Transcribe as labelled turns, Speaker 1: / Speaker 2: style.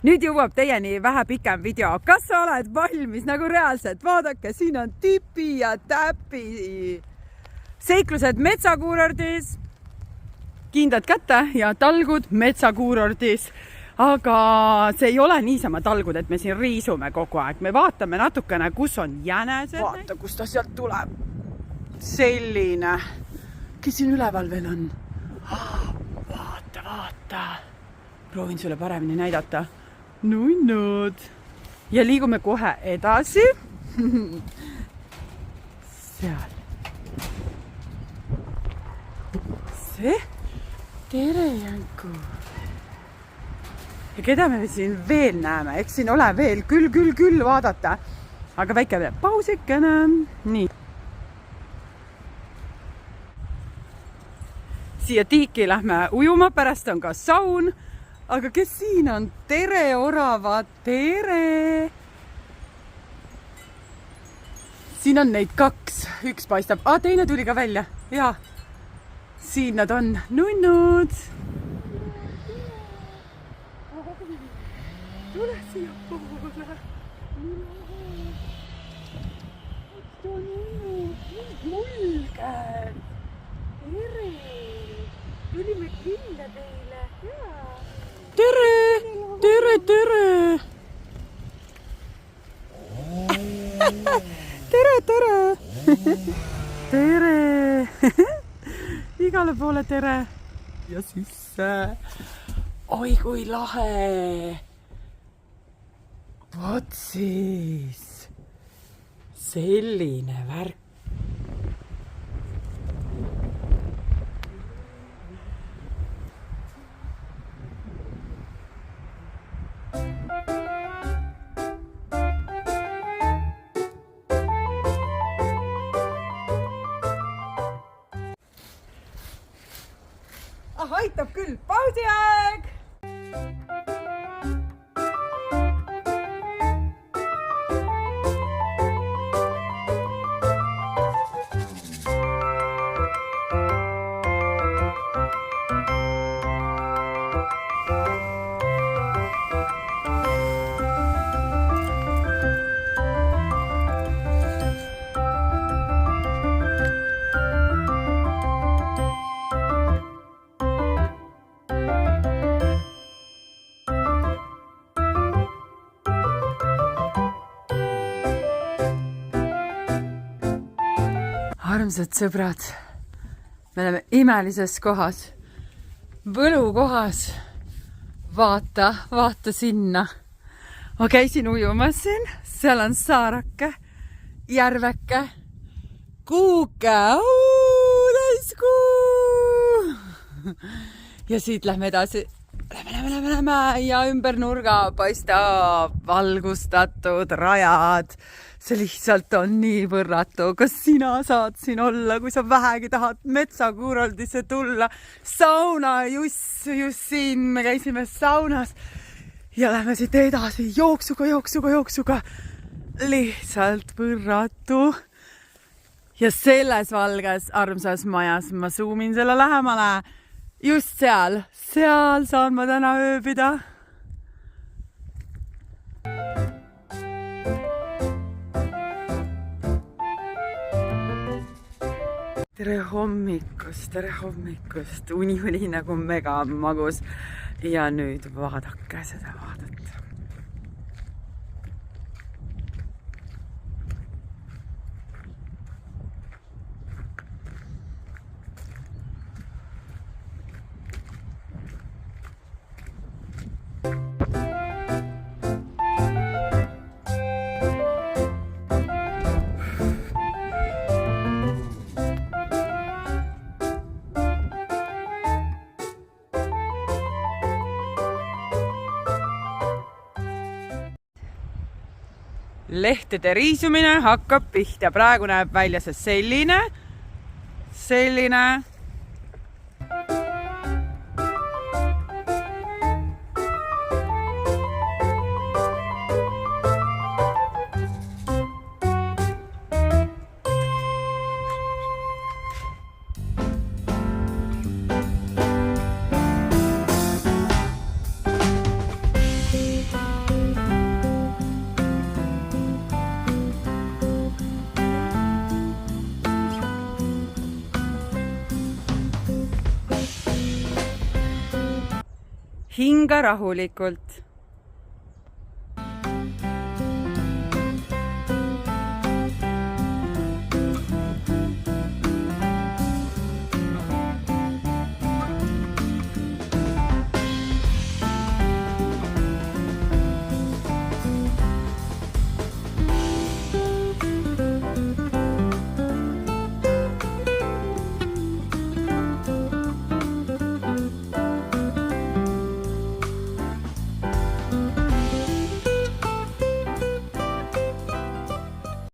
Speaker 1: nüüd jõuab teieni vähe pikem video. Kas sa oled valmis nagu reaalselt? Vaadake, siin on tipi ja täpi seiklused metsakuurordis, kindad kätte ja talgud metsakuurordis. Aga see ei ole niisama talgud, et me siin riisume kogu aeg. Me vaatame natukene, kus on jänesed. Vaata, kus ta sealt tuleb. Selline. Kes siin üleval veel on? Vaata. Proovin sulle paremini näidata. Nunnud. Ja liigume kohe edasi. Seal. See? Tere, Janku. Ja keda me siin veel näeme? Eks siin ole veel küll vaadata. Aga väike pausikene. Nii. Siia tiiki lähme ujuma, pärast on ka saun. Aga kes siin on? Tere, oravad, tere! Siin on neid 2. Üks paistab. Teine tuli ka välja. Jaa. Siin nad on. Nunnud. Tule siia poole. Julged. Tere. Tulime kinda teile. Tere. Tere. Igale poole tere. Ja sisse. Oi, kui lahe. Vot siis. Selline värk. Aitab küll, pausiaeg! Armsad sõbrad, me oleme imelises kohas, võlukohas. Vaata sinna. Ma käisin ujumas siin, seal on saarake, järveke, kuuke, täiskuu. Ja siit lähme edasi. Lähme ja ümber nurga paistab valgustatud rajad. See lihtsalt on nii võrratu. Kas sina saad siin olla, kui sa vähegi tahad metsakuuroldisse tulla? Sauna just siin. Me käisime saunas ja lähme siit edasi jooksuga. Lihtsalt võrratu. Ja selles valges armsas majas ma zoomin selle lähemale. Just seal saan ma täna ööbida. Tere hommikust. Uni oli nagu mega magus. Ja nüüd vaadake seda vaadata. Lehtede riisumine hakkab pihta. Praegu näeb välja see selline. hinga rahulikult.